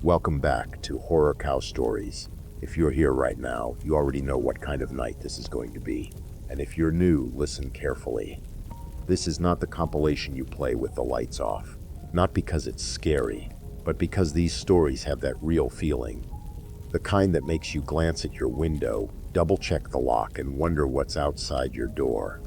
Welcome back to Horror Cow Stories. If you're here right now, you already know what kind of night this is going to be. And if you're new, listen carefully. This is not the compilation you play with the lights off. Not because it's scary, but because these stories have that real feeling. The kind that makes you glance at your window, double-check the lock, and wonder what's outside your door.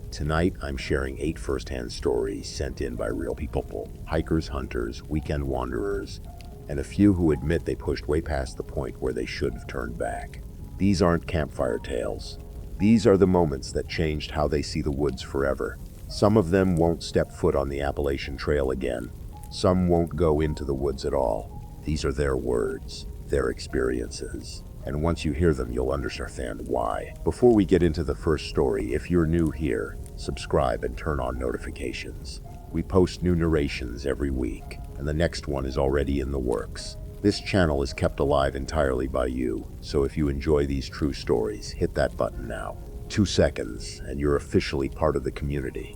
Tonight, I'm sharing 8 first-hand stories sent in by real people, hikers, hunters, weekend wanderers, and a few who admit they pushed way past the point where they should have turned back. These aren't campfire tales. These are the moments that changed how they see the woods forever. Some of them won't step foot on the Appalachian Trail again. Some won't go into the woods at all. These are their words, their experiences. And once you hear them, you'll understand why. Before we get into the first story, if you're new here, subscribe and turn on notifications. We post new narrations every week, and the next one is already in the works. This channel is kept alive entirely by you, so if you enjoy these true stories, hit that button now. 2 seconds, and you're officially part of the community.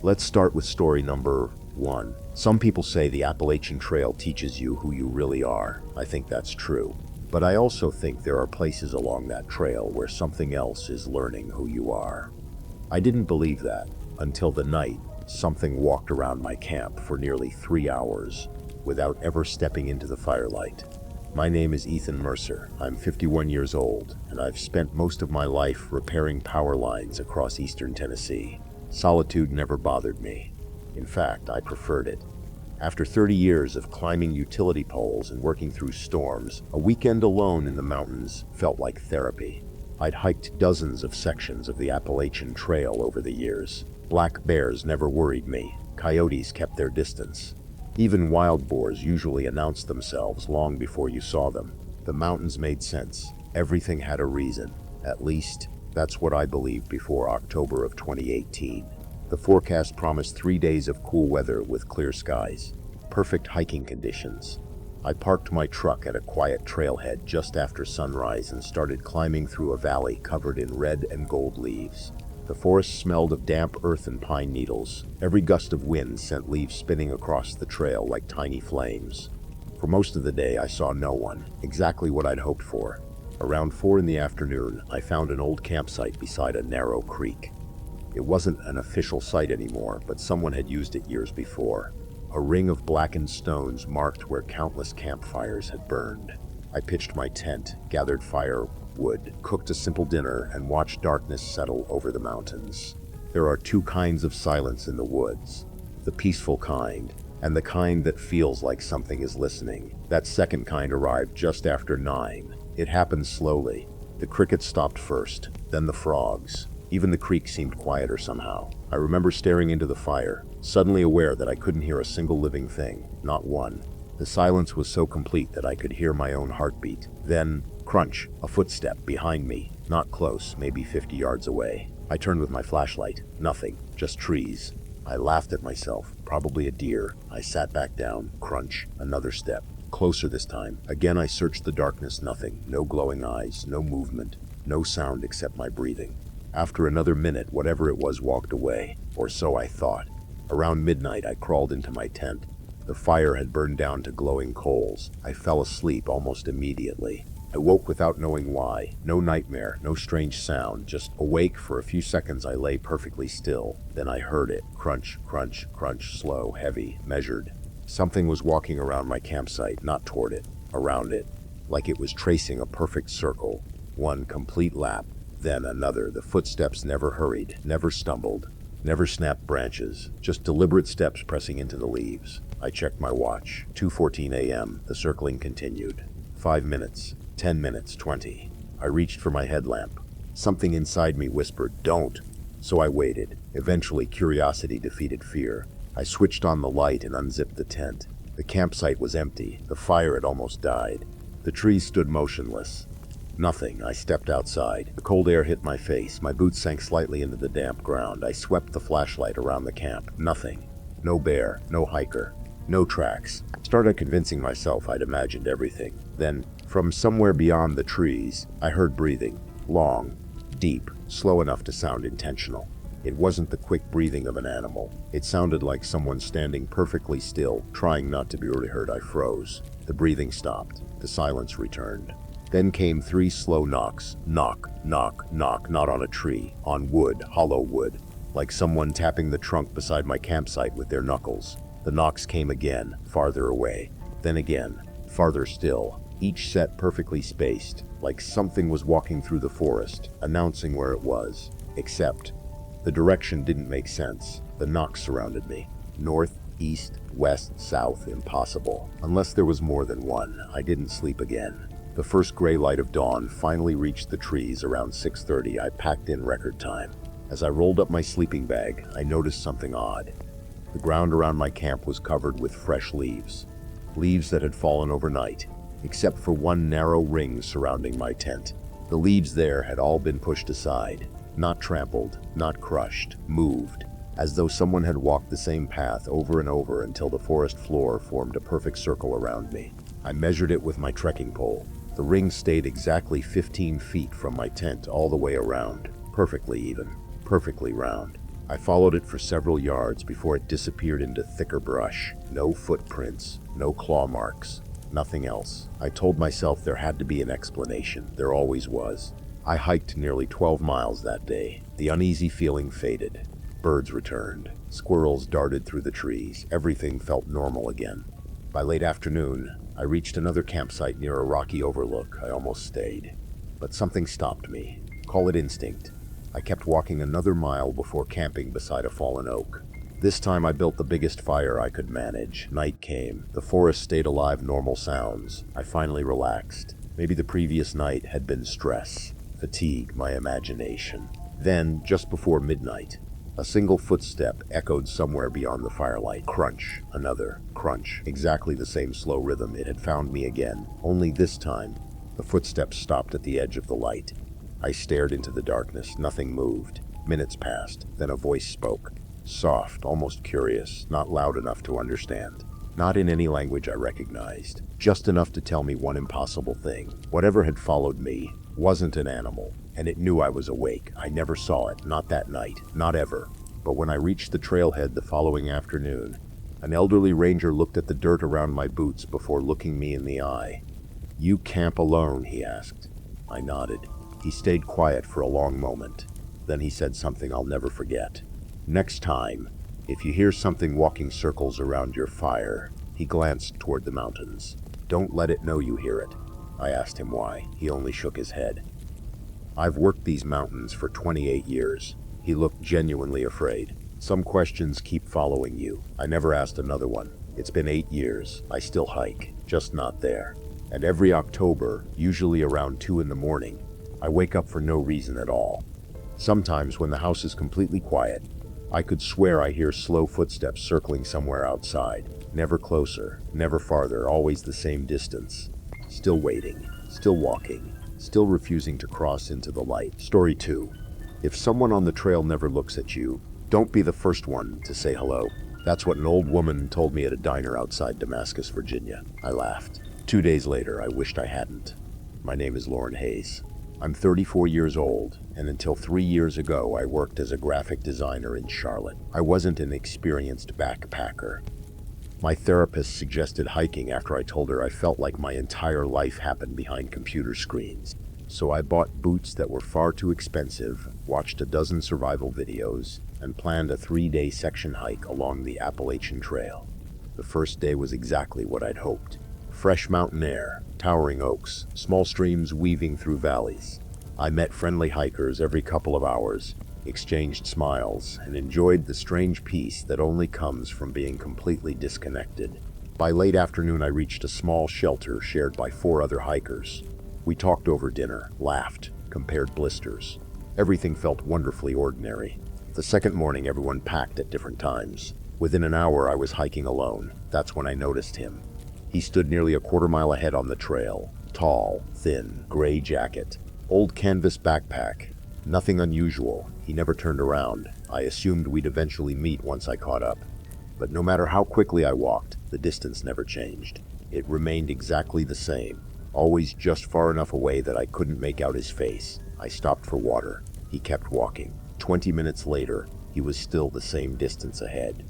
Let's start with story number 1. Some people say the Appalachian Trail teaches you who you really are. I think that's true. But I also think there are places along that trail where something else is learning who you are. I didn't believe that until the night something walked around my camp for nearly 3 hours without ever stepping into the firelight. My name is Ethan Mercer. I'm 51 years old, and I've spent most of my life repairing power lines across eastern Tennessee. Solitude never bothered me. In fact, I preferred it. After 30 years of climbing utility poles and working through storms, a weekend alone in the mountains felt like therapy. I'd hiked dozens of sections of the Appalachian Trail over the years. Black bears never worried me. Coyotes kept their distance. Even wild boars usually announced themselves long before you saw them. The mountains made sense. Everything had a reason. At least, that's what I believed before October of 2018. The forecast promised 3 days of cool weather with clear skies. Perfect hiking conditions. I parked my truck at a quiet trailhead just after sunrise and started climbing through a valley covered in red and gold leaves. The forest smelled of damp earth and pine needles. Every gust of wind sent leaves spinning across the trail like tiny flames. For most of the day, I saw no one, exactly what I'd hoped for. Around 4 in the afternoon, I found an old campsite beside a narrow creek. It wasn't an official site anymore, but someone had used it years before. A ring of blackened stones marked where countless campfires had burned. I pitched my tent, gathered firewood, cooked a simple dinner, and watched darkness settle over the mountains. There are 2 kinds of silence in the woods. The peaceful kind, and the kind that feels like something is listening. That second kind arrived just after 9. It happened slowly. The crickets stopped first, then the frogs. Even the creek seemed quieter somehow. I remember staring into the fire, suddenly aware that I couldn't hear a single living thing, not one. The silence was so complete that I could hear my own heartbeat. Then, crunch, a footstep behind me, not close, maybe 50 yards away. I turned with my flashlight. Nothing, just trees. I laughed at myself, probably a deer. I sat back down, crunch, another step. Closer this time. Again I searched the darkness, nothing. No glowing eyes, no movement, no sound except my breathing. After another minute, whatever it was walked away, or so I thought. Around midnight, I crawled into my tent. The fire had burned down to glowing coals. I fell asleep almost immediately. I woke without knowing why. No nightmare, no strange sound, just awake for a few seconds. I lay perfectly still. Then I heard it. Crunch, crunch, crunch, slow, heavy, measured. Something was walking around my campsite, not toward it, around it, like it was tracing a perfect circle. One complete lap. Then another. The footsteps never hurried, never stumbled, never snapped branches, just deliberate steps pressing into the leaves. I checked my watch. 2:14 a.m. The circling continued. 5 minutes, 10 minutes, 20. I reached for my headlamp. Something inside me whispered, "Don't." So I waited. Eventually, curiosity defeated fear. I switched on the light and unzipped the tent. The campsite was empty. The fire had almost died. The trees stood motionless. Nothing. I stepped outside. The cold air hit my face. My boots sank slightly into the damp ground. I swept the flashlight around the camp. Nothing. No bear. No hiker. No tracks. Started convincing myself I'd imagined everything. Then, from somewhere beyond the trees, I heard breathing. Long, deep, slow enough to sound intentional. It wasn't the quick breathing of an animal. It sounded like someone standing perfectly still, trying not to be heard. I froze. The breathing stopped. The silence returned. Then came 3 slow knocks. Knock, knock, knock, not on a tree, on wood, hollow wood, like someone tapping the trunk beside my campsite with their knuckles. The knocks came again, farther away. Then again, farther still, each set perfectly spaced, like something was walking through the forest, announcing where it was. Except, the direction didn't make sense. The knocks surrounded me. North, east, west, south, impossible. Unless there was more than one. I didn't sleep again. The first gray light of dawn finally reached the trees around 6:30. I packed in record time. As I rolled up my sleeping bag, I noticed something odd. The ground around my camp was covered with fresh leaves. Leaves that had fallen overnight, except for one narrow ring surrounding my tent. The leaves there had all been pushed aside. Not trampled, not crushed, moved, as though someone had walked the same path over and over until the forest floor formed a perfect circle around me. I measured it with my trekking pole. The ring stayed exactly 15 feet from my tent all the way around, perfectly even, perfectly round. I followed it for several yards before it disappeared into thicker brush. No footprints, no claw marks, nothing else. I told myself there had to be an explanation. There always was. I hiked nearly 12 miles that day. The uneasy feeling faded. Birds returned. Squirrels darted through the trees. Everything felt normal again. By late afternoon, I reached another campsite near a rocky overlook. I almost stayed. But something stopped me. Call it instinct. I kept walking another mile before camping beside a fallen oak. This time I built the biggest fire I could manage. Night came. The forest stayed alive, normal sounds. I finally relaxed. Maybe the previous night had been stress. Fatigue, my imagination. Then, just before midnight, a single footstep echoed somewhere beyond the firelight. Crunch, another, crunch. Exactly the same slow rhythm. It had found me again. Only this time, the footsteps stopped at the edge of the light. I stared into the darkness. Nothing moved. Minutes passed. Then a voice spoke. Soft, almost curious, not loud enough to understand. Not in any language I recognized. Just enough to tell me one impossible thing. Whatever had followed me wasn't an animal, and it knew I was awake. I never saw it, not that night, not ever. But when I reached the trailhead the following afternoon, an elderly ranger looked at the dirt around my boots before looking me in the eye. "You camp alone?" he asked. I nodded. He stayed quiet for a long moment. Then he said something I'll never forget. "Next time, if you hear something walking circles around your fire," he glanced toward the mountains, "don't let it know you hear it." I asked him why. He only shook his head. "I've worked these mountains for 28 years. He looked genuinely afraid. "Some questions keep following you." I never asked another one. It's been 8 years. I still hike, just not there. And every October, usually around 2 in the morning, I wake up for no reason at all. Sometimes when the house is completely quiet, I could swear I hear slow footsteps circling somewhere outside. Never closer, never farther, always the same distance. Still waiting, still walking, still refusing to cross into the light. Story 2. If someone on the trail never looks at you, don't be the first one to say hello. That's what an old woman told me at a diner outside Damascus, Virginia. I laughed. 2 days later, I wished I hadn't. My name is Lauren Hayes. I'm 34 years old, and until 3 years ago, I worked as a graphic designer in Charlotte. I wasn't an experienced backpacker. My therapist suggested hiking after I told her I felt like my entire life happened behind computer screens. So I bought boots that were far too expensive, watched a dozen survival videos, and planned a 3-day section hike along the Appalachian Trail. The first day was exactly what I'd hoped. Fresh mountain air, towering oaks, small streams weaving through valleys. I met friendly hikers every couple of hours, exchanged smiles, and enjoyed the strange peace that only comes from being completely disconnected. By late afternoon, I reached a small shelter shared by 4 other hikers. We talked over dinner, laughed, compared blisters. Everything felt wonderfully ordinary. The second morning, everyone packed at different times. Within an hour, I was hiking alone. That's when I noticed him. He stood nearly a quarter mile ahead on the trail. Tall, thin, gray jacket, old canvas backpack. Nothing unusual. He never turned around. I assumed we'd eventually meet once I caught up. But no matter how quickly I walked, the distance never changed. It remained exactly the same, always just far enough away that I couldn't make out his face. I stopped for water. He kept walking. 20 minutes later, he was still the same distance ahead.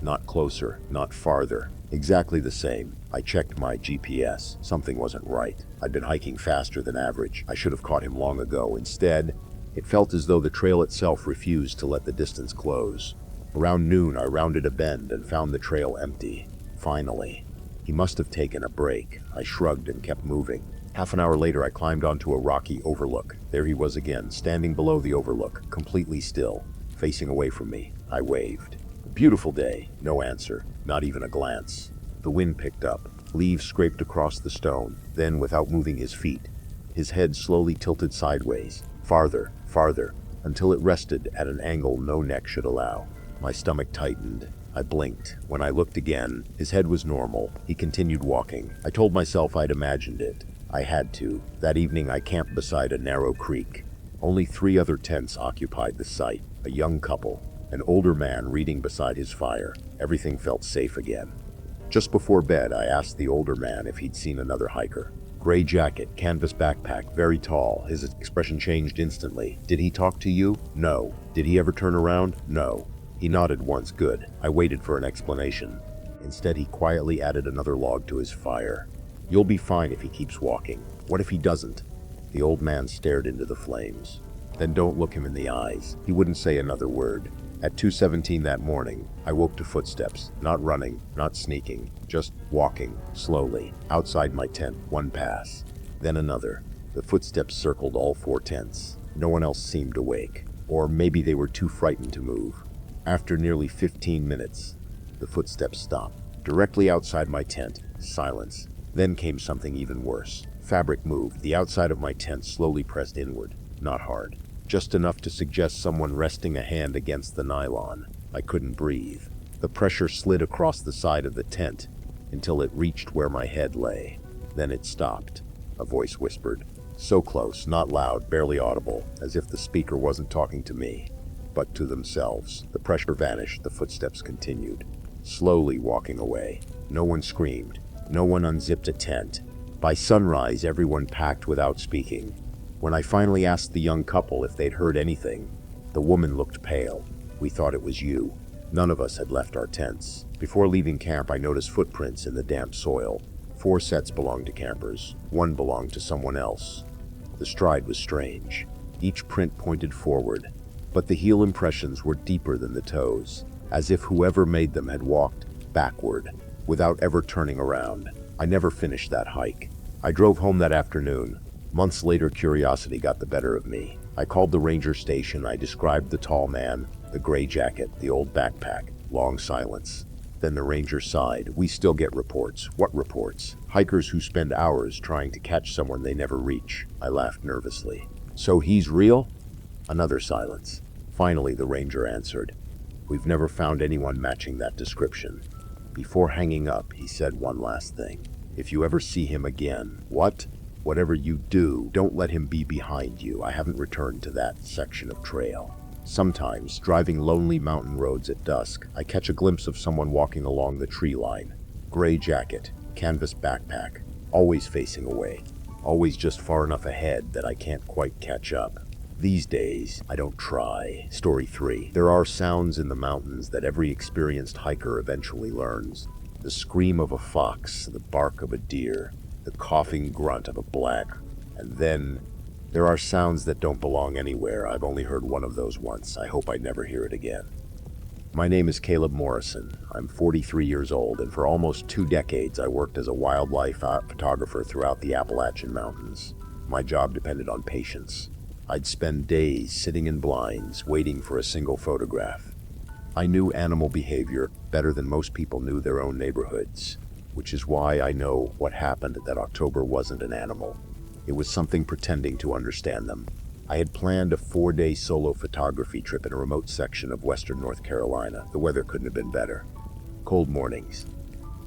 Not closer, not farther. Exactly the same. I checked my GPS. Something wasn't right. I'd been hiking faster than average. I should have caught him long ago. Instead, it felt as though the trail itself refused to let the distance close. Around noon, I rounded a bend and found the trail empty. Finally. He must have taken a break. I shrugged and kept moving. Half an hour later, I climbed onto a rocky overlook. There he was again, standing below the overlook, completely still, facing away from me. I waved. Beautiful day. No answer. Not even a glance. The wind picked up. Leaves scraped across the stone. Then, without moving his feet, his head slowly tilted sideways. Farther, farther, until it rested at an angle no neck should allow. My stomach tightened. I blinked. When I looked again, his head was normal. He continued walking. I told myself I'd imagined it. I had to. That evening I camped beside a narrow creek. Only 3 other tents occupied the site. A young couple, an older man reading beside his fire. Everything felt safe again. Just before bed, I asked the older man if he'd seen another hiker. Gray jacket, canvas backpack, very tall. His expression changed instantly. Did he talk to you? No. Did he ever turn around? No. He nodded once. Good. I waited for an explanation. Instead, he quietly added another log to his fire. You'll be fine if he keeps walking. What if he doesn't? The old man stared into the flames. Then don't look him in the eyes. He wouldn't say another word. At 2:17 that morning, I woke to footsteps. Not running, not sneaking, just walking, slowly. Outside my tent, one pass. Then another. The footsteps circled all 4 tents. No one else seemed awake. Or maybe they were too frightened to move. After nearly 15 minutes, the footsteps stopped. Directly outside my tent, silence. Then came something even worse. Fabric moved. The outside of my tent slowly pressed inward. Not hard. Just enough to suggest someone resting a hand against the nylon. I couldn't breathe. The pressure slid across the side of the tent until it reached where my head lay. Then it stopped. A voice whispered. So close, not loud, barely audible, as if the speaker wasn't talking to me, but to themselves. The pressure vanished. The footsteps continued, slowly walking away. No one screamed. No one unzipped a tent. By sunrise, everyone packed without speaking. When I finally asked the young couple if they'd heard anything, the woman looked pale. We thought it was you. None of us had left our tents. Before leaving camp, I noticed footprints in the damp soil. 4 sets belonged to campers. 1 belonged to someone else. The stride was strange. Each print pointed forward, but the heel impressions were deeper than the toes, as if whoever made them had walked backward, without ever turning around. I never finished that hike. I drove home that afternoon. Months later, curiosity got the better of me. I called the ranger station. I described the tall man, the gray jacket, the old backpack. Long silence. Then the ranger sighed. We still get reports. What reports? Hikers who spend hours trying to catch someone they never reach. I laughed nervously. So he's real? Another silence. Finally, the ranger answered. We've never found anyone matching that description. Before hanging up, he said one last thing. If you ever see him again, what? Whatever you do, don't let him be behind you. I haven't returned to that section of trail. Sometimes, driving lonely mountain roads at dusk, I catch a glimpse of someone walking along the tree line. Gray jacket, canvas backpack, always facing away. Always just far enough ahead that I can't quite catch up. These days, I don't try. Story 3. There are sounds in the mountains that every experienced hiker eventually learns. The scream of a fox, the bark of a deer, the coughing grunt of a black. And then, there are sounds that don't belong anywhere. I've only heard one of those once. I hope I never hear it again. My name is Caleb Morrison. I'm 43 years old, and for almost 2 decades I worked as a wildlife photographer throughout the Appalachian Mountains. My job depended on patience. I'd spend days sitting in blinds, waiting for a single photograph. I knew animal behavior better than most people knew their own neighborhoods, which is why I know what happened that October wasn't an animal. It was something pretending to understand them. I had planned a 4-day solo photography trip in a remote section of western North Carolina. The weather couldn't have been better. Cold mornings,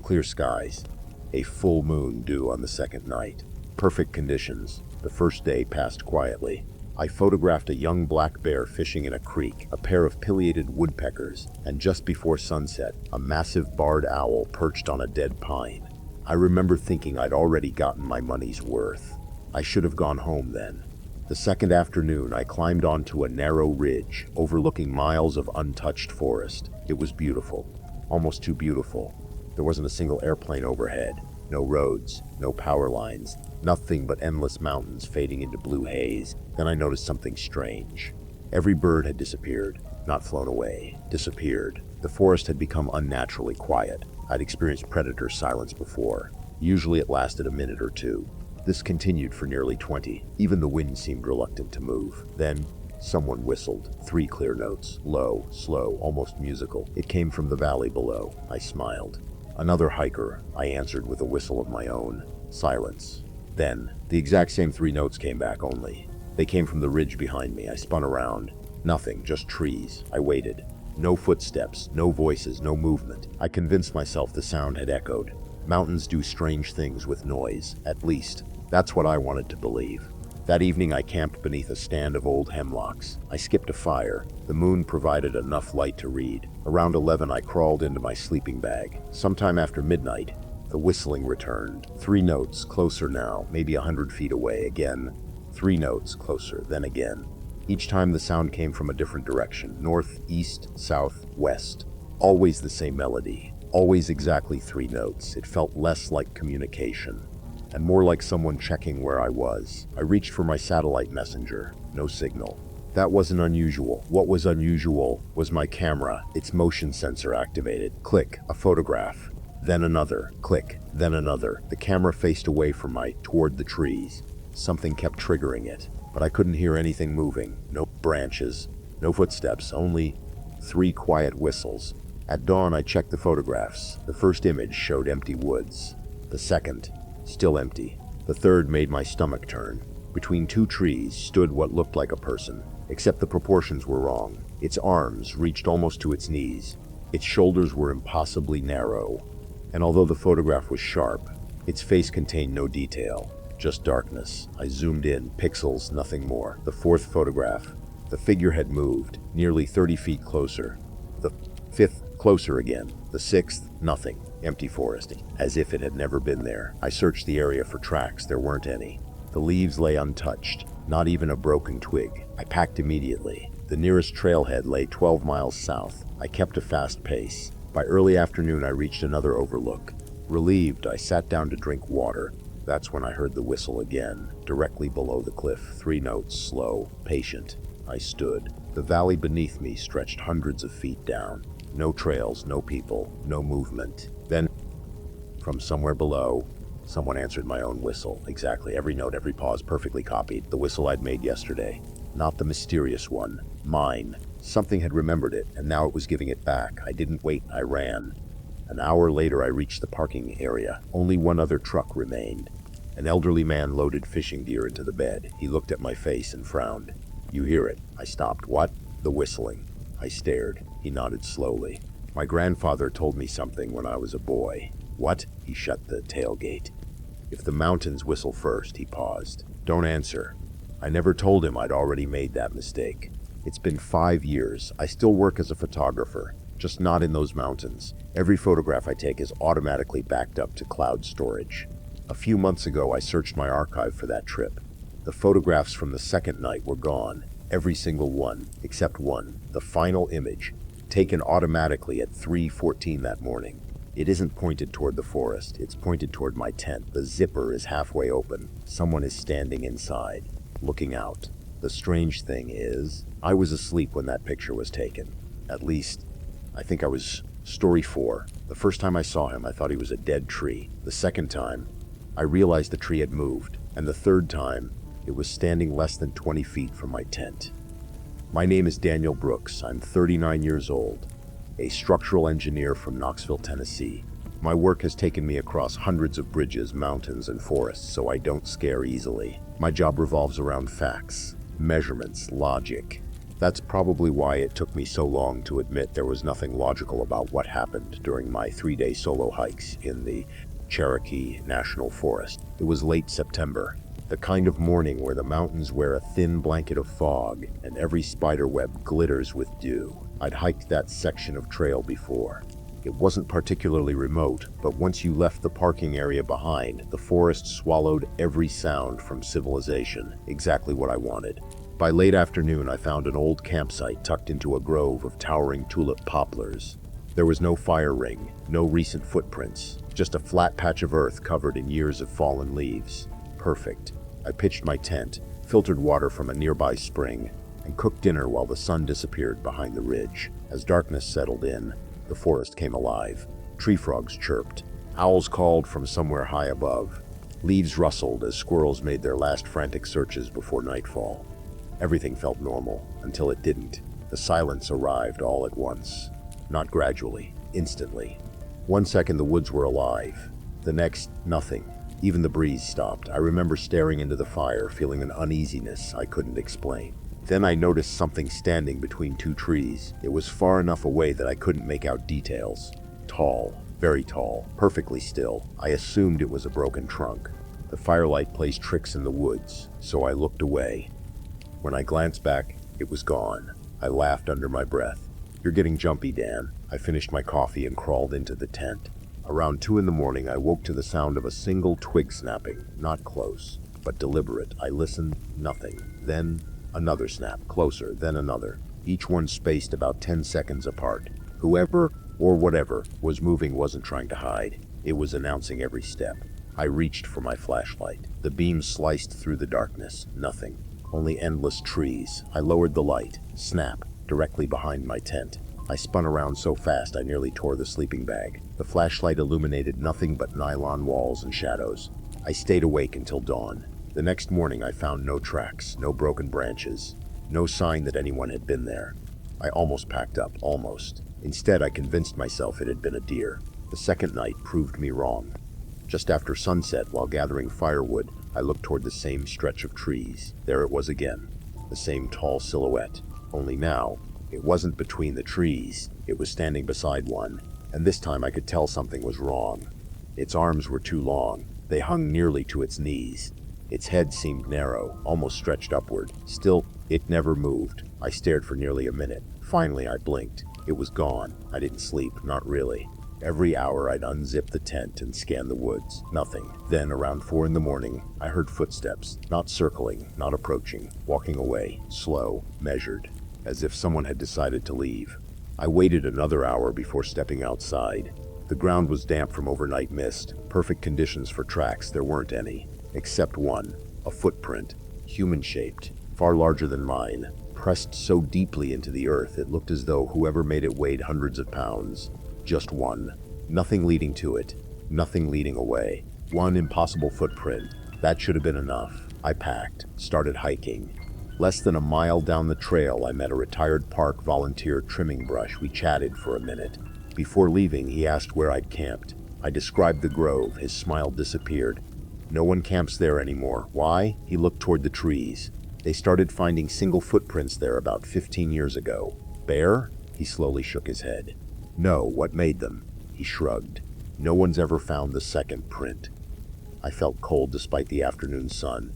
clear skies, a full moon due on the second night. Perfect conditions. The first day passed quietly. I photographed a young black bear fishing in a creek, a pair of pileated woodpeckers, and just before sunset, a massive barred owl perched on a dead pine. I remember thinking I'd already gotten my money's worth. I should have gone home then. The The second afternoon, I climbed onto a narrow ridge overlooking miles of untouched forest. It was beautiful, almost too beautiful. There wasn't a single airplane overhead, no roads, no power lines, nothing but endless mountains fading into blue haze. Then I noticed something strange. Every bird had disappeared, not flown away, disappeared. The forest had become unnaturally quiet. I'd experienced predator silence before. Usually it lasted a minute or two. This continued for nearly 20. Even the wind seemed reluctant to move. Then, someone whistled. 3 clear notes. Low, slow, almost musical. It came from the valley below. I smiled. Another hiker, I answered with a whistle of my own. Silence. Then, the exact same 3 notes came back only. They came from the ridge behind me. I spun around. Nothing, just trees. I waited. No footsteps, no voices, no movement. I convinced myself the sound had echoed. Mountains do strange things with noise, at least. That's what I wanted to believe. That evening I camped beneath a stand of old hemlocks. I skipped a fire. The moon provided enough light to read. Around 11 I crawled into my sleeping bag. Sometime after midnight, the whistling returned. 3 notes, closer now, maybe 100 feet away. Again, 3 notes, closer, then again. Each time the sound came from a different direction. North, east, south, west. Always the same melody. Always exactly 3 notes. It felt less like communication and more like someone checking where I was. I reached for my satellite messenger. No signal. That wasn't unusual. What was unusual was my camera, its motion sensor activated. Click, a photograph. Then another. Click, then another. The camera faced away from toward the trees. Something kept triggering it, but I couldn't hear anything moving. No branches, no footsteps, only 3 quiet whistles. At dawn, I checked the photographs. The first image showed empty woods. The second, still empty. The third made my stomach turn. Between 2 trees stood what looked like a person, except the proportions were wrong. Its arms reached almost to its knees. Its shoulders were impossibly narrow. And although the photograph was sharp, its face contained no detail, just darkness. I zoomed in, pixels, nothing more. The 4th photograph. The figure had moved, nearly 30 feet closer. The 5th, closer again. The 6th, nothing. Empty forest, as if it had never been there. I searched the area for tracks. There weren't any. The leaves lay untouched, not even a broken twig. I packed immediately. The nearest trailhead lay 12 miles south. I kept a fast pace. By early afternoon, I reached another overlook. Relieved, I sat down to drink water. That's when I heard the whistle again, directly below the cliff. 3 notes, slow, patient. I stood. The valley beneath me stretched hundreds of feet down. No trails, no people, no movement. Then, from somewhere below, someone answered my own whistle. Exactly, every note, every pause, perfectly copied. The whistle I'd made yesterday. Not the mysterious one. Mine. Something had remembered it, and now it was giving it back. I didn't wait, I ran. An hour later, I reached the parking area. Only 1 other truck remained. An elderly man loaded fishing gear into the bed. He looked at my face and frowned. "You hear it." I stopped. "What?" "The whistling." I stared. He nodded slowly. "My grandfather told me something when I was a boy." "What?" He shut the tailgate. "If the mountains whistle first," he paused. "Don't answer." I never told him I'd already made that mistake. It's been 5 years. I still work as a photographer, just not in those mountains. Every photograph I take is automatically backed up to cloud storage. A few months ago, I searched my archive for that trip. The photographs from the second night were gone. Every single one, except one, the final image, taken automatically at 3:14 that morning. It isn't pointed toward the forest, it's pointed toward my tent. The zipper is halfway open. Someone is standing inside, looking out. The strange thing is, I was asleep when that picture was taken. At least, I think I was. Story 4. The first time I saw him, I thought he was a dead tree. The second time, I realized the tree had moved. And the third time, it was standing less than 20 feet from my tent. My name is Daniel Brooks. I'm 39 years old, a structural engineer from Knoxville, Tennessee. My work has taken me across hundreds of bridges, mountains, and forests, so I don't scare easily. My job revolves around facts, measurements, logic. That's probably why it took me so long to admit there was nothing logical about what happened during my 3-day solo hikes in the Cherokee National Forest. It was late September, the kind of morning where the mountains wear a thin blanket of fog and every spider web glitters with dew. I'd hiked that section of trail before. It wasn't particularly remote, but once you left the parking area behind, the forest swallowed every sound from civilization, exactly what I wanted. By late afternoon, I found an old campsite tucked into a grove of towering tulip poplars. There was no fire ring, no recent footprints, just a flat patch of earth covered in years of fallen leaves. Perfect. I pitched my tent, filtered water from a nearby spring, and cooked dinner while the sun disappeared behind the ridge. As darkness settled in, the forest came alive. Tree frogs chirped. Owls called from somewhere high above. Leaves rustled as squirrels made their last frantic searches before nightfall. Everything felt normal, until it didn't. The silence arrived all at once. Not gradually, instantly. One second the woods were alive. The next, nothing. Even the breeze stopped. I remember staring into the fire, feeling an uneasiness I couldn't explain. Then I noticed something standing between two trees. It was far enough away that I couldn't make out details. Tall, very tall, perfectly still. I assumed it was a broken trunk. The firelight plays tricks in the woods, so I looked away. When I glanced back, it was gone. I laughed under my breath. "You're getting jumpy, Dan." I finished my coffee and crawled into the tent. Around 2 in the morning, I woke to the sound of a single twig snapping, not close, but deliberate. I listened, nothing. Then another snap, closer, then another, each one spaced about 10 seconds apart. Whoever, or whatever, was moving wasn't trying to hide. It was announcing every step. I reached for my flashlight. The beam sliced through the darkness. Nothing. Only endless trees. I lowered the light. Snap, directly behind my tent. I spun around so fast I nearly tore the sleeping bag. The flashlight illuminated nothing but nylon walls and shadows. I stayed awake until dawn. The next morning I found no tracks, no broken branches, no sign that anyone had been there. I almost packed up, almost. Instead, I convinced myself it had been a deer. The second night proved me wrong. Just after sunset, while gathering firewood, I looked toward the same stretch of trees. There it was again, the same tall silhouette. Only now, it wasn't between the trees, it was standing beside one, and this time I could tell something was wrong. Its arms were too long. They hung nearly to its knees. Its head seemed narrow, almost stretched upward. Still, it never moved. I stared for nearly a minute. Finally, I blinked. It was gone. I didn't sleep, not really. Every hour I'd unzip the tent and scan the woods. Nothing. Then, around 4 in the morning, I heard footsteps. Not circling, not approaching. Walking away. Slow, measured. As if someone had decided to leave. I waited another hour before stepping outside. The ground was damp from overnight mist. Perfect conditions for tracks. There weren't any. Except one. A footprint. Human-shaped. Far larger than mine. Pressed so deeply into the earth it looked as though whoever made it weighed hundreds of pounds. Just one. Nothing leading to it. Nothing leading away. One impossible footprint. That should have been enough. I packed. Started hiking. Less than a mile down the trail, I met a retired park volunteer trimming brush. We chatted for a minute. Before leaving, he asked where I'd camped. I described the grove. His smile disappeared. "No one camps there anymore. Why?" He looked toward the trees. "They started finding single footprints there about 15 years ago. Bear?" He slowly shook his head. "No, what made them?" He shrugged. "No one's ever found the second print." I felt cold despite the afternoon sun.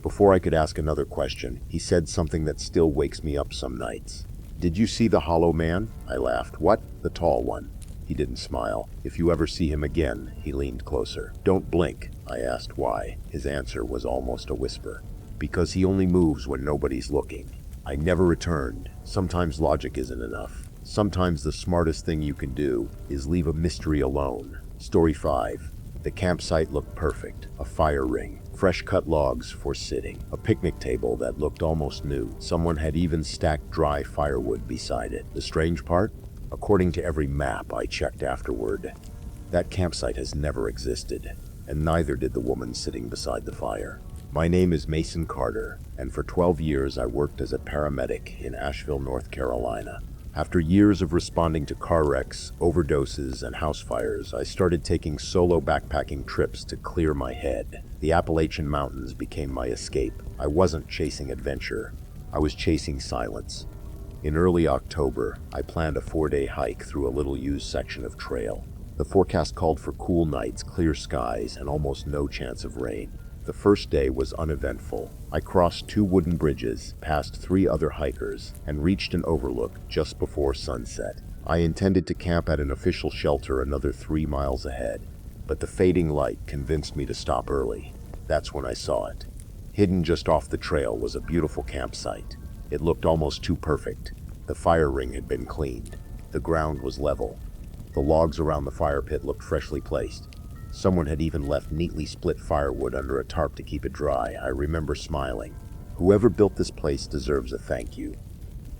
Before I could ask another question, he said something that still wakes me up some nights. "Did you see the hollow man?" I laughed. "What?" "The tall one." He didn't smile. "If you ever see him again," he leaned closer. "Don't blink." I asked why. His answer was almost a whisper. "Because he only moves when nobody's looking." I never returned. Sometimes logic isn't enough. Sometimes the smartest thing you can do is leave a mystery alone. Story 5. The campsite looked perfect. A fire ring. Fresh-cut logs for sitting. A picnic table that looked almost new. Someone had even stacked dry firewood beside it. The strange part? According to every map I checked afterward, that campsite has never existed, and neither did the woman sitting beside the fire. My name is Mason Carter, and for 12 years I worked as a paramedic in Asheville, North Carolina. After years of responding to car wrecks, overdoses, and house fires, I started taking solo backpacking trips to clear my head. The Appalachian Mountains became my escape. I wasn't chasing adventure. I was chasing silence. In early October, I planned a 4-day hike through a little-used section of trail. The forecast called for cool nights, clear skies, and almost no chance of rain. The first day was uneventful. I crossed 2 wooden bridges, passed 3 other hikers, and reached an overlook just before sunset. I intended to camp at an official shelter another 3 miles ahead, but the fading light convinced me to stop early. That's when I saw it. Hidden just off the trail was a beautiful campsite. It looked almost too perfect. The fire ring had been cleaned. The ground was level. The logs around the fire pit looked freshly placed. Someone had even left neatly split firewood under a tarp to keep it dry. I remember smiling. Whoever built this place deserves a thank you.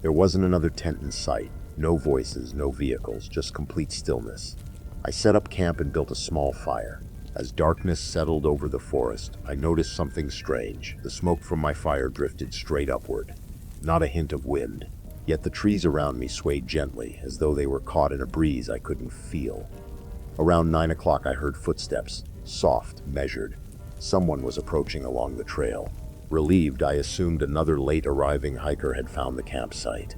There wasn't another tent in sight. No voices, no vehicles, just complete stillness. I set up camp and built a small fire. As darkness settled over the forest, I noticed something strange. The smoke from my fire drifted straight upward. Not a hint of wind. Yet the trees around me swayed gently, as though they were caught in a breeze I couldn't feel. Around 9 o'clock I heard footsteps, soft, measured. Someone was approaching along the trail. Relieved, I assumed another late-arriving hiker had found the campsite.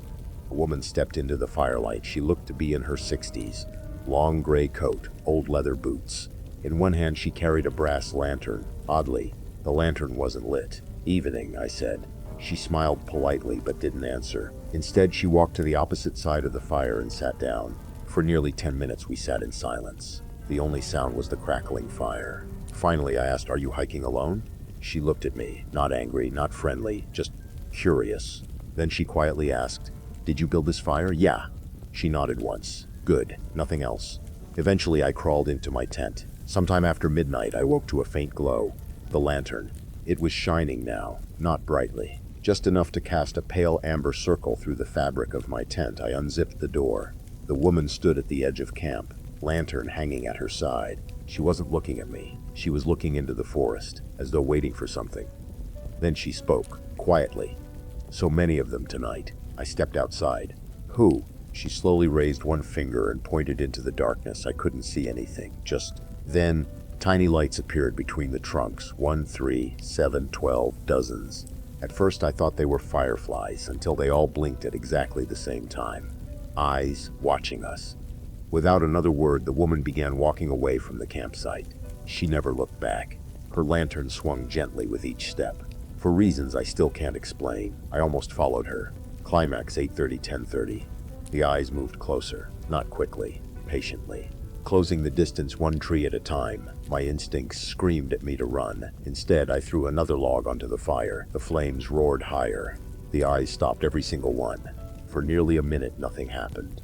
A woman stepped into the firelight. She looked to be in her 60s. Long gray coat, old leather boots. In one hand she carried a brass lantern. Oddly, the lantern wasn't lit. "Evening," I said. She smiled politely but didn't answer. Instead, she walked to the opposite side of the fire and sat down. For nearly 10 minutes we sat in silence. The only sound was the crackling fire. Finally, I asked, "Are you hiking alone?" She looked at me, not angry, not friendly, just curious. Then she quietly asked, "Did you build this fire?" "Yeah." She nodded once. "Good. Nothing else." Eventually, I crawled into my tent. Sometime after midnight, I woke to a faint glow. The lantern. It was shining now, not brightly. Just enough to cast a pale amber circle through the fabric of my tent. I unzipped the door. The woman stood at the edge of camp, lantern hanging at her side. She wasn't looking at me. She was looking into the forest, as though waiting for something. Then she spoke, quietly. "So many of them tonight." I stepped outside. "Who?" She slowly raised one finger and pointed into the darkness. I couldn't see anything. Then, tiny lights appeared between the trunks. 1, 3, 7, 12, dozens. At first I thought they were fireflies, until they all blinked at exactly the same time. Eyes watching us. Without another word, the woman began walking away from the campsite. She never looked back. Her lantern swung gently with each step. For reasons I still can't explain, I almost followed her. Climax 8:30, 10:30. The eyes moved closer, not quickly, patiently. Closing the distance one tree at a time, my instincts screamed at me to run. Instead, I threw another log onto the fire. The flames roared higher. The eyes stopped, every single one. For nearly a minute, nothing happened.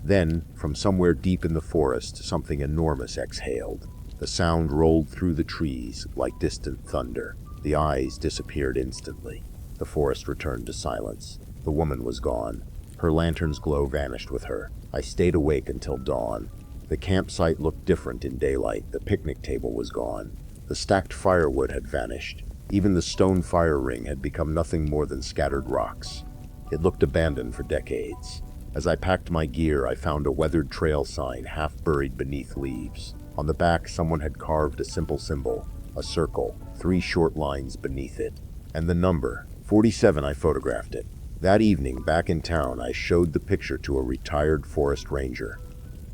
Then, from somewhere deep in the forest, something enormous exhaled. The sound rolled through the trees like distant thunder. The eyes disappeared instantly. The forest returned to silence. The woman was gone. Her lantern's glow vanished with her. I stayed awake until dawn. The campsite looked different in daylight. The picnic table was gone. The stacked firewood had vanished. Even the stone fire ring had become nothing more than scattered rocks. It looked abandoned for decades. As I packed my gear, I found a weathered trail sign half buried beneath leaves. On the back, someone had carved a simple symbol, a circle, 3 short lines beneath it. And the number, 47. I photographed it. That evening, back in town, I showed the picture to a retired forest ranger.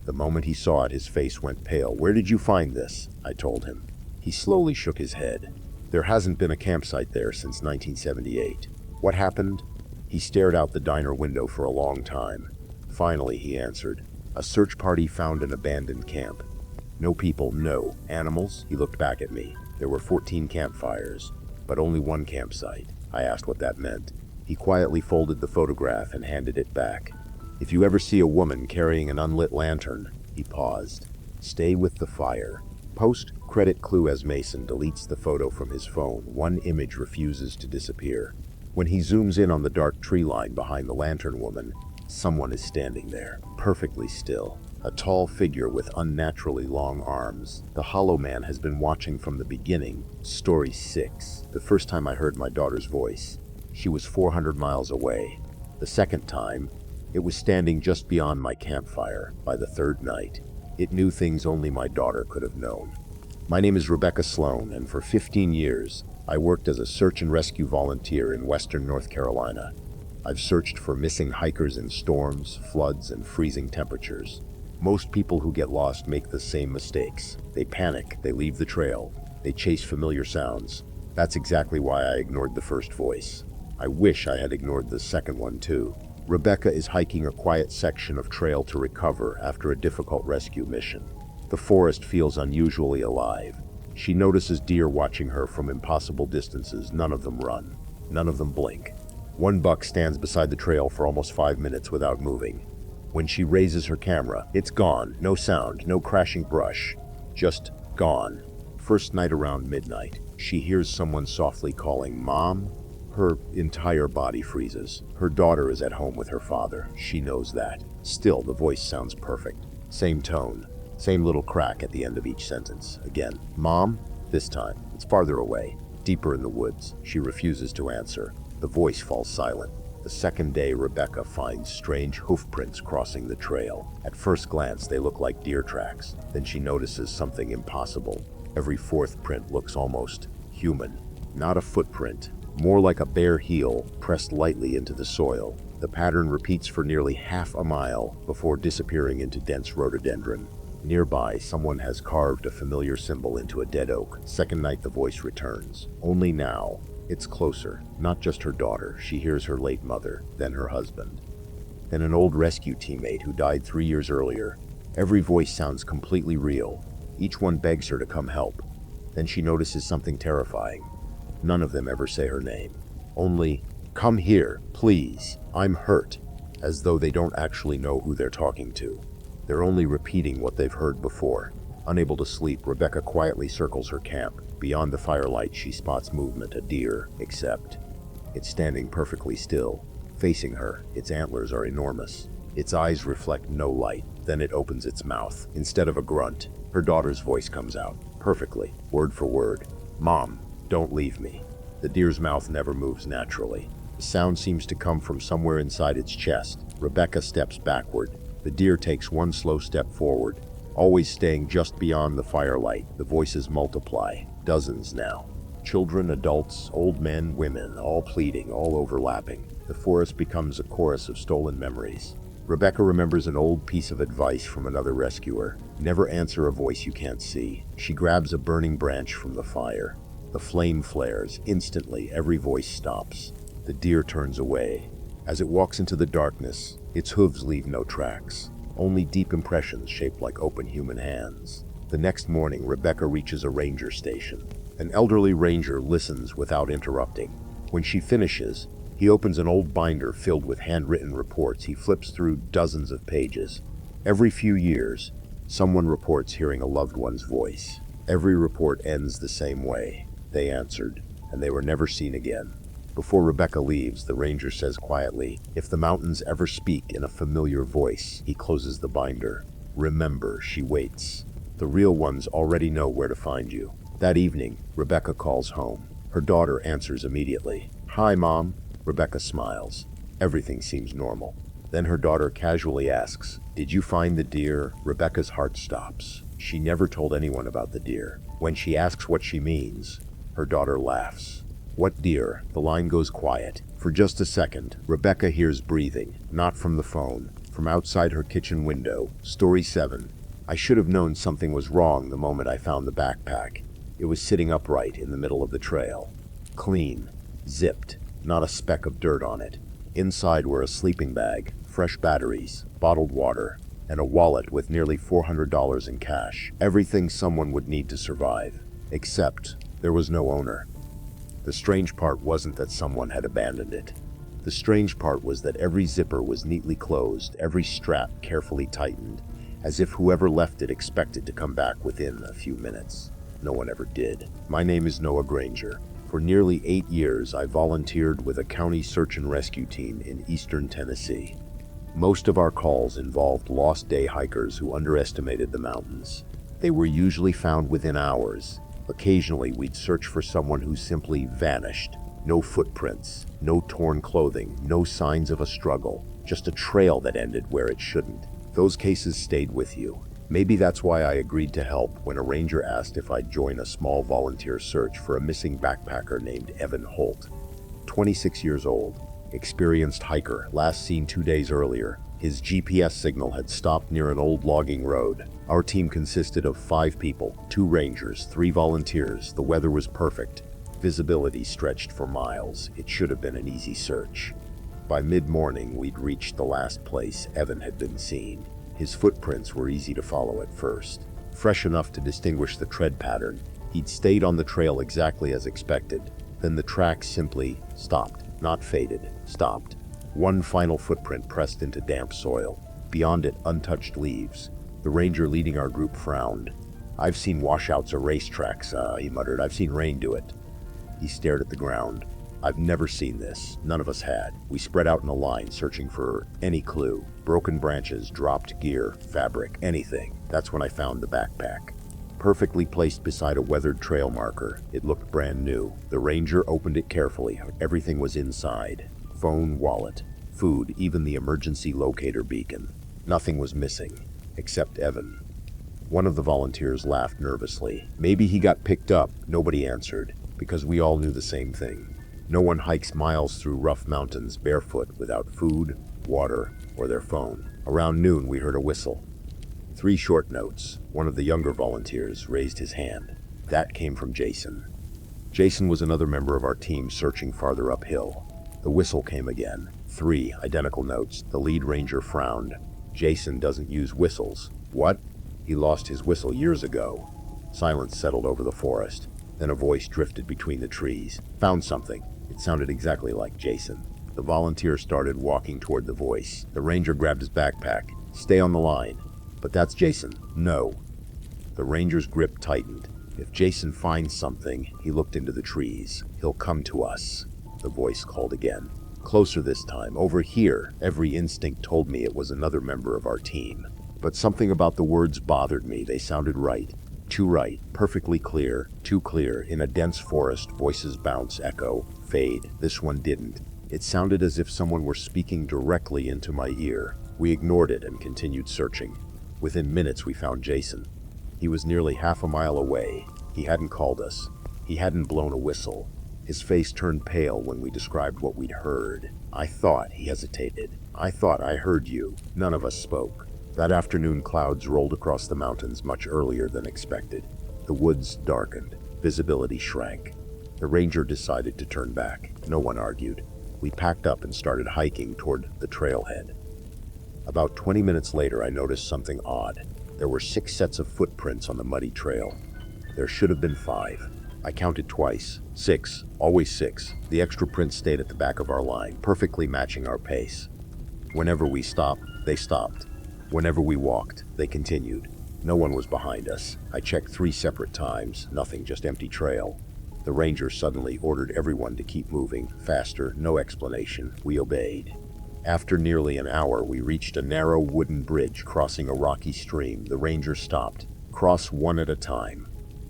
The moment he saw it, his face went pale. "Where did you find this?" I told him. He slowly shook his head. "There hasn't been a campsite there since 1978. "What happened?" He stared out the diner window for a long time. Finally, he answered. "A search party found an abandoned camp. No people, no animals." He looked back at me. There were 14 campfires, but only one campsite. I asked what that meant. He quietly folded the photograph and handed it back. "If you ever see a woman carrying an unlit lantern," he paused, "stay with the fire." Post-credit clue: as Mason deletes the photo from his phone, one image refuses to disappear. When he zooms in on the dark tree line behind the lantern woman, someone is standing there, perfectly still. A tall figure with unnaturally long arms. The Hollow Man has been watching from the beginning. Story 6. The first time I heard my daughter's voice, she was 400 miles away. The second time, it was standing just beyond my campfire. By the third night, it knew things only my daughter could have known. My name is Rebecca Sloan, and for 15 years, I worked as a search and rescue volunteer in western North Carolina. I've searched for missing hikers in storms, floods, and freezing temperatures. Most people who get lost make the same mistakes. They panic, they leave the trail, they chase familiar sounds. That's exactly why I ignored the first voice. I wish I had ignored the second one too. Rebecca is hiking a quiet section of trail to recover after a difficult rescue mission. The forest feels unusually alive. She notices deer watching her from impossible distances. None of them run. None of them blink. One buck stands beside the trail for almost 5 minutes without moving. When she raises her camera, it's gone. No sound, no crashing brush. Just gone. First night around midnight, she hears someone softly calling, "Mom?" Her entire body freezes. Her daughter is at home with her father. She knows that. Still, the voice sounds perfect. Same tone. Same little crack at the end of each sentence. Again, "Mom?" This time, it's farther away, deeper in the woods. She refuses to answer. The voice falls silent. The second day, Rebecca finds strange hoof prints crossing the trail. At first glance, they look like deer tracks. Then she notices something impossible. Every fourth print looks almost human. Not a footprint, more like a bare heel pressed lightly into the soil. The pattern repeats for nearly half a mile before disappearing into dense rhododendron. Nearby, someone has carved a familiar symbol into a dead oak. Second night, the voice returns. Only now, it's closer. Not just her daughter. She hears her late mother, then her husband, then an old rescue teammate who died 3 years earlier. Every voice sounds completely real. Each one begs her to come help. Then she notices something terrifying. None of them ever say her name. Only, "Come here, please. I'm hurt." As though they don't actually know who they're talking to. They're only repeating what they've heard before. Unable to sleep, Rebecca quietly circles her camp. Beyond the firelight, she spots movement, a deer, except it's standing perfectly still. Facing her, its antlers are enormous. Its eyes reflect no light. Then it opens its mouth. Instead of a grunt, her daughter's voice comes out, perfectly, word for word. "Mom, don't leave me." The deer's mouth never moves naturally. The sound seems to come from somewhere inside its chest. Rebecca steps backward. The deer takes one slow step forward, always staying just beyond the firelight. The voices multiply, dozens now. Children, adults, old men, women, all pleading, all overlapping. The forest becomes a chorus of stolen memories. Rebecca remembers an old piece of advice from another rescuer. Never answer a voice you can't see. She grabs a burning branch from the fire. The flame flares. Instantly, every voice stops. The deer turns away. As it walks into the darkness, its hooves leave no tracks. Only deep impressions shaped like open human hands. The next morning, Rebecca reaches a ranger station. An elderly ranger listens without interrupting. When she finishes, he opens an old binder filled with handwritten reports. He flips through dozens of pages. Every few years, someone reports hearing a loved one's voice. Every report ends the same way. They answered, and they were never seen again. Before Rebecca leaves, the ranger says quietly, "If the mountains ever speak in a familiar voice," he closes the binder. "Remember," she waits. "The real ones already know where to find you." That evening, Rebecca calls home. Her daughter answers immediately. "Hi, Mom." Rebecca smiles. Everything seems normal. Then her daughter casually asks, "Did you find the deer?" Rebecca's heart stops. She never told anyone about the deer. When she asks what she means, her daughter laughs. "What deer?" The line goes quiet. For just a second, Rebecca hears breathing, not from the phone, from outside her kitchen window. Story 7. I should have known something was wrong the moment I found the backpack. It was sitting upright in the middle of the trail. Clean. Zipped. Not a speck of dirt on it. Inside were a sleeping bag, fresh batteries, bottled water, and a wallet with nearly $400 in cash. Everything someone would need to survive. Except, there was no owner. The strange part wasn't that someone had abandoned it. The strange part was that every zipper was neatly closed, every strap carefully tightened, as if whoever left it expected to come back within a few minutes. No one ever did. My name is Noah Granger. For nearly 8 years, I volunteered with a county search and rescue team in eastern Tennessee. Most of our calls involved lost day hikers who underestimated the mountains. They were usually found within hours. Occasionally, we'd search for someone who simply vanished. No footprints, no torn clothing, no signs of a struggle, just a trail that ended where it shouldn't. Those cases stayed with you. Maybe that's why I agreed to help when a ranger asked if I'd join a small volunteer search for a missing backpacker named Evan Holt. 26 years old, experienced hiker, last seen 2 days earlier. His GPS signal had stopped near an old logging road. Our team consisted of 5 people, 2 rangers, 3 volunteers. The weather was perfect. Visibility stretched for miles. It should have been an easy search. By mid-morning, we'd reached the last place Evan had been seen. His footprints were easy to follow at first. Fresh enough to distinguish the tread pattern, he'd stayed on the trail exactly as expected. Then the tracks simply stopped, not faded, stopped. One final footprint pressed into damp soil. Beyond it, untouched leaves. The ranger leading our group frowned. "I've seen washouts or racetracks," he muttered. "I've seen rain do it." He stared at the ground. "I've never seen this." None of us had. We spread out in a line, searching for any clue. Broken branches, dropped gear, fabric, anything. That's when I found the backpack. Perfectly placed beside a weathered trail marker. It looked brand new. The ranger opened it carefully. Everything was inside. Phone, wallet, food, even the emergency locator beacon. Nothing was missing, except Evan. One of the volunteers laughed nervously. Maybe he got picked up. Nobody answered, because we all knew the same thing. No one hikes miles through rough mountains barefoot without food, water, or their phone. Around noon, we heard a whistle. 3 short notes. One of the younger volunteers raised his hand. That came from Jason. Jason was another member of our team searching farther uphill. The whistle came again. 3 identical notes. The lead ranger frowned. "Jason doesn't use whistles." "What?" "He lost his whistle years ago." Silence settled over the forest. Then a voice drifted between the trees. "Found something." It sounded exactly like Jason. The volunteer started walking toward the voice. The ranger grabbed his backpack. "Stay on the line." "But that's Jason." "No." The ranger's grip tightened. "If Jason finds something," he looked into the trees, "he'll come to us." The voice called again. Closer this time. "Over here." Every instinct told me it was another member of our team. But something about the words bothered me. They sounded right. Too right. Perfectly clear. Too clear. In a dense forest, voices bounce, echo, fade. This one didn't. It sounded as if someone were speaking directly into my ear. We ignored it and continued searching. Within minutes, we found Jason. He was nearly half a mile away. He hadn't called us. He hadn't blown a whistle. His face turned pale when we described what we'd heard. "I thought," he hesitated. "I thought I heard you." None of us spoke. That afternoon, clouds rolled across the mountains much earlier than expected. The woods darkened. Visibility shrank. The ranger decided to turn back. No one argued. We packed up and started hiking toward the trailhead. About 20 minutes later, I noticed something odd. There were 6 sets of footprints on the muddy trail. There should have been 5. I counted twice. 6. Always 6. The extra prints stayed at the back of our line, perfectly matching our pace. Whenever we stopped, they stopped. Whenever we walked, they continued. No one was behind us. I checked 3 separate times. Nothing, just empty trail. The ranger suddenly ordered everyone to keep moving. Faster, no explanation. We obeyed. After nearly an hour, we reached a narrow wooden bridge crossing a rocky stream. The ranger stopped. "Cross one at a time."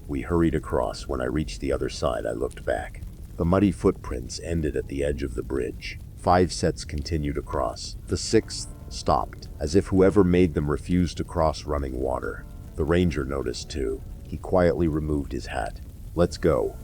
We hurried across. When I reached the other side, I looked back. The muddy footprints ended at the edge of the bridge. 5 sets continued across. The 6th stopped, as if whoever made them refused to cross running water. The ranger noticed too. He quietly removed his hat. "Let's go."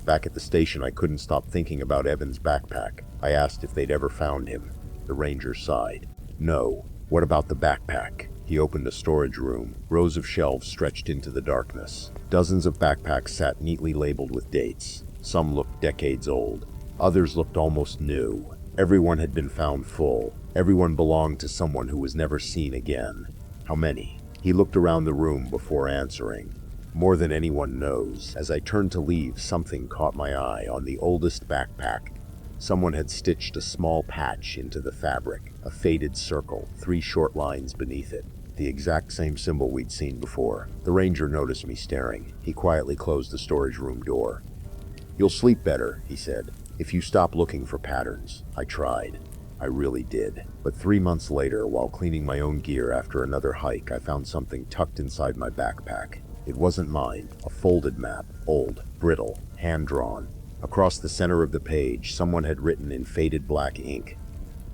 Back at the station, I couldn't stop thinking about Evan's backpack. I asked if they'd ever found him. The ranger sighed. "No." "What about the backpack?" He opened a storage room. Rows of shelves stretched into the darkness. Dozens of backpacks sat neatly labeled with dates. Some looked decades old. Others looked almost new. Everyone had been found full. Everyone belonged to someone who was never seen again. How many? He looked around the room before answering. "More than anyone knows." As I turned to leave, something caught my eye. On the oldest backpack, someone had stitched a small patch into the fabric, a faded circle, 3 short lines beneath it. The exact same symbol we'd seen before. The ranger noticed me staring. He quietly closed the storage room door. "You'll sleep better," he said, "if you stop looking for patterns." I tried. I really did. But 3 months later, while cleaning my own gear after another hike, I found something tucked inside my backpack. It wasn't mine. A folded map. Old, brittle, hand-drawn. Across the center of the page, someone had written in faded black ink,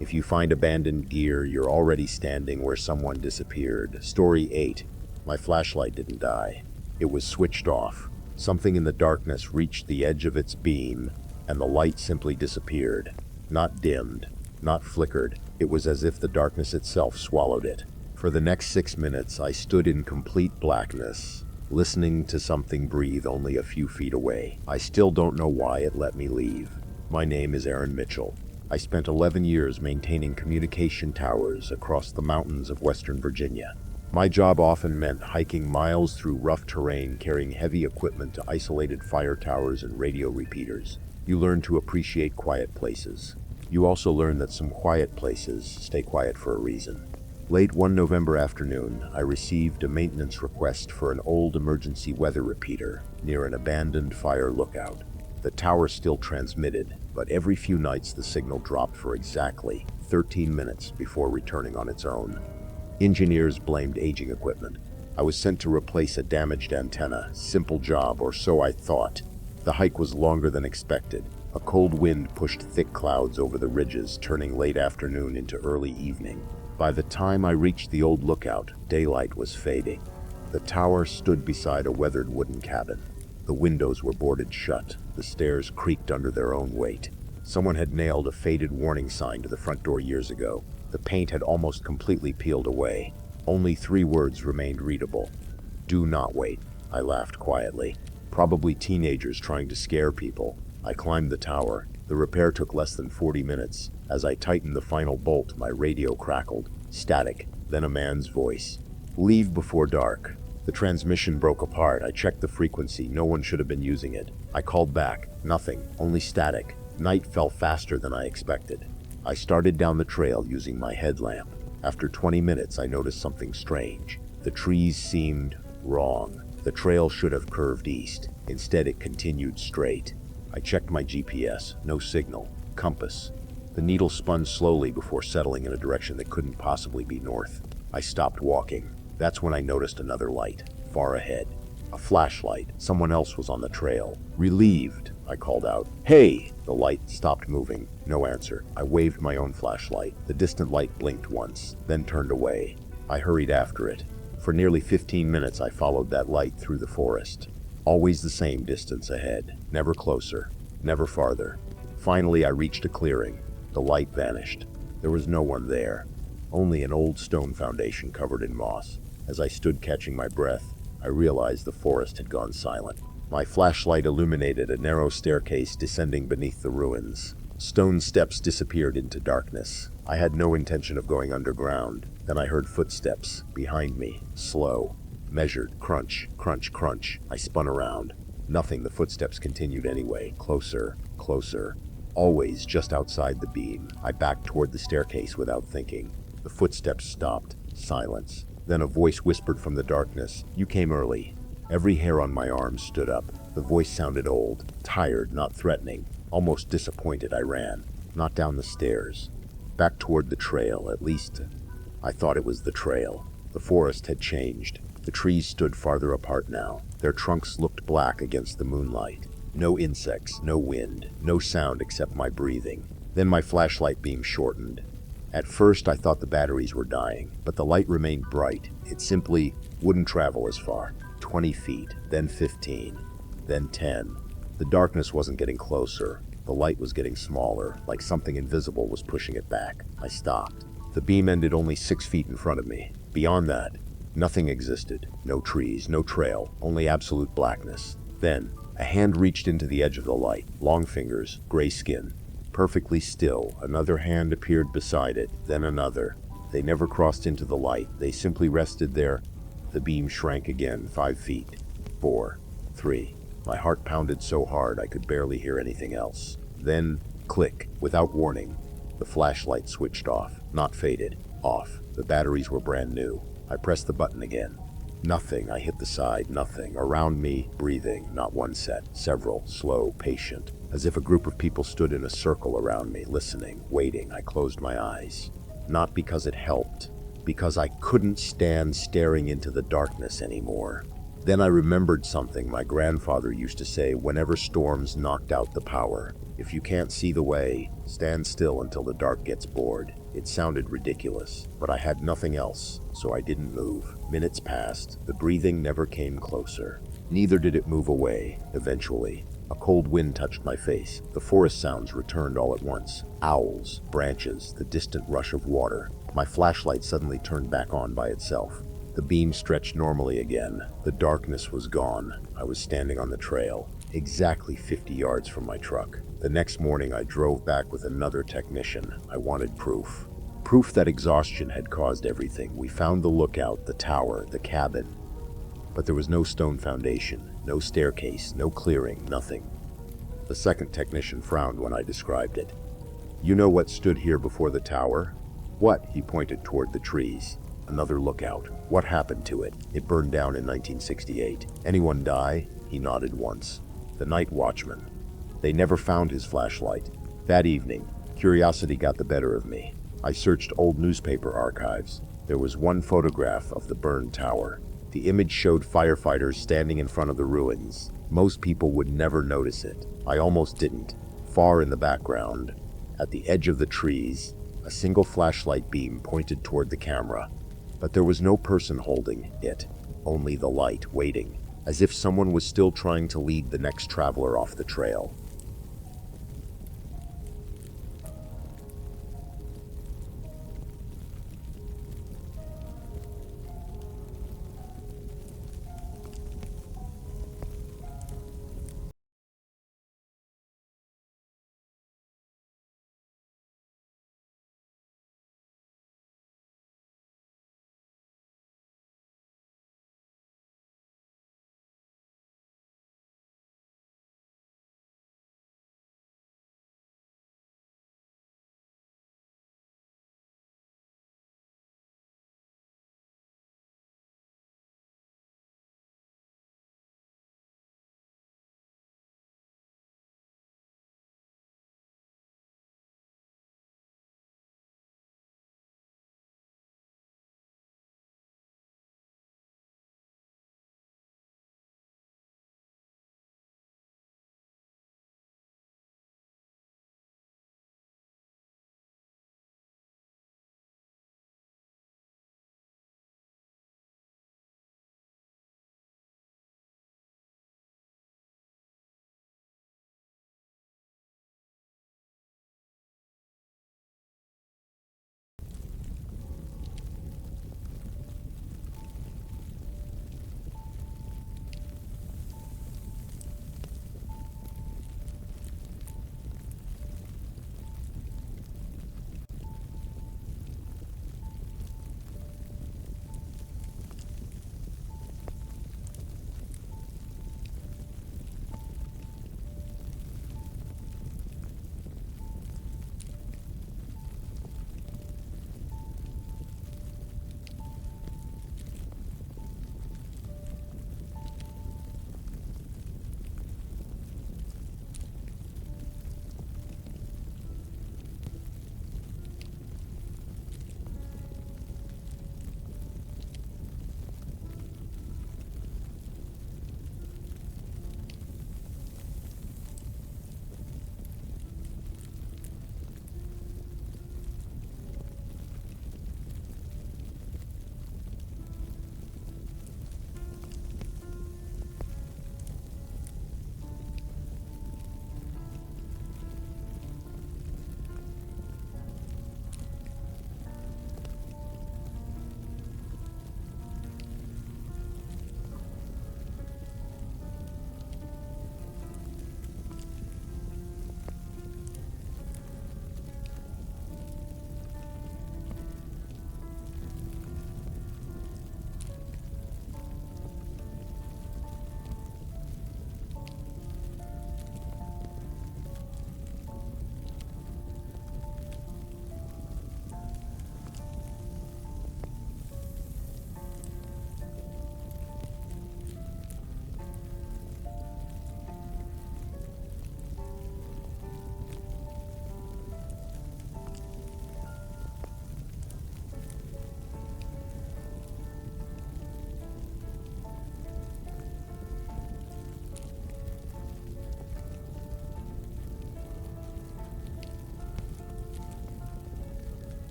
"If you find abandoned gear, you're already standing where someone disappeared." Story 8. My flashlight didn't die. It was switched off. Something in the darkness reached the edge of its beam, and the light simply disappeared. Not dimmed, not flickered. It was as if the darkness itself swallowed it. For the next 6 minutes, I stood in complete blackness, listening to something breathe only a few feet away. I still don't know why it let me leave. My name is Aaron Mitchell. I spent 11 years maintaining communication towers across the mountains of Western Virginia. My job often meant hiking miles through rough terrain, carrying heavy equipment to isolated fire towers and radio repeaters. You learn to appreciate quiet places. You also learn that some quiet places stay quiet for a reason. Late one November afternoon, I received a maintenance request for an old emergency weather repeater near an abandoned fire lookout. The tower still transmitted, but every few nights the signal dropped for exactly 13 minutes before returning on its own. Engineers blamed aging equipment. I was sent to replace a damaged antenna. Simple job, or so I thought. The hike was longer than expected. A cold wind pushed thick clouds over the ridges, turning late afternoon into early evening. By the time I reached the old lookout, daylight was fading. The tower stood beside a weathered wooden cabin. The windows were boarded shut. The stairs creaked under their own weight. Someone had nailed a faded warning sign to the front door years ago. The paint had almost completely peeled away. Only 3 words remained readable. "Do not wait." I laughed quietly. Probably teenagers trying to scare people. I climbed the tower. The repair took less than 40 minutes. As I tightened the final bolt, my radio crackled. Static, then a man's voice. "Leave before dark." The transmission broke apart. I checked the frequency. No one should have been using it. I called back. Nothing, only static. Night fell faster than I expected. I started down the trail using my headlamp. After 20 minutes, I noticed something strange. The trees seemed wrong. The trail should have curved east. Instead, it continued straight. I checked my GPS. No signal. Compass. The needle spun slowly before settling in a direction that couldn't possibly be north. I stopped walking. That's when I noticed another light, far ahead. A flashlight. Someone else was on the trail. Relieved, I called out. "Hey!" The light stopped moving. No answer. I waved my own flashlight. The distant light blinked once, then turned away. I hurried after it. For nearly 15 minutes I followed that light through the forest. Always the same distance ahead. Never closer. Never farther. Finally I reached a clearing. The light vanished. There was no one there. Only an old stone foundation covered in moss. As I stood catching my breath, I realized the forest had gone silent. My flashlight illuminated a narrow staircase descending beneath the ruins. Stone steps disappeared into darkness. I had no intention of going underground. Then I heard footsteps behind me, slow, measured, crunch, crunch, crunch. I spun around. Nothing. The footsteps continued anyway. Closer, closer. Always just outside the beam. I backed toward the staircase without thinking. The footsteps stopped. Silence. Then a voice whispered from the darkness, "You came early." Every hair on my arm stood up. The voice sounded old, tired, not threatening. Almost disappointed, I ran. Not down the stairs. Back toward the trail, at least. I thought it was the trail. The forest had changed. The trees stood farther apart now. Their trunks looked black against the moonlight. No insects, no wind, no sound except my breathing. Then my flashlight beam shortened. At first I thought the batteries were dying, but the light remained bright. It simply wouldn't travel as far. 20 feet, then 15, then 10. The darkness wasn't getting closer. The light was getting smaller, like something invisible was pushing it back. I stopped. The beam ended only 6 feet in front of me. Beyond that, nothing existed. No trees, no trail, only absolute blackness. Then, a hand reached into the edge of the light. Long fingers, gray skin. Perfectly still, another hand appeared beside it, then another. They never crossed into the light. They simply rested there. The beam shrank again, 5 feet. 4, 3. My heart pounded so hard I could barely hear anything else. Then, click, without warning. The flashlight switched off, not faded, off. The batteries were brand new. I pressed the button again. Nothing. I hit the side, nothing. Around me, breathing, not one set, several, slow, patient. As if a group of people stood in a circle around me, listening, waiting. I closed my eyes. Not because it helped, because I couldn't stand staring into the darkness anymore. Then I remembered something my grandfather used to say whenever storms knocked out the power. If you can't see the way, stand still until the dark gets bored. It sounded ridiculous, but I had nothing else, so I didn't move. Minutes passed. The breathing never came closer. Neither did it move away. Eventually, a cold wind touched my face. The forest sounds returned all at once. Owls, branches, the distant rush of water. My flashlight suddenly turned back on by itself. The beam stretched normally again. The darkness was gone. I was standing on the trail, exactly 50 yards from my truck. The next morning, I drove back with another technician. I wanted proof. Proof that exhaustion had caused everything. We found the lookout, the tower, the cabin. But there was no stone foundation, no staircase, no clearing, nothing. The second technician frowned when I described it. You know what stood here before the tower? What? He pointed toward the trees. Another lookout. What happened to it? It burned down in 1968. Anyone die? He nodded once. The night watchman. They never found his flashlight. That evening, curiosity got the better of me. I searched old newspaper archives. There was one photograph of the burned tower. The image showed firefighters standing in front of the ruins. Most people would never notice it. I almost didn't. Far in the background, at the edge of the trees, a single flashlight beam pointed toward the camera. But there was no person holding it, only the light, waiting, as if someone was still trying to lead the next traveler off the trail.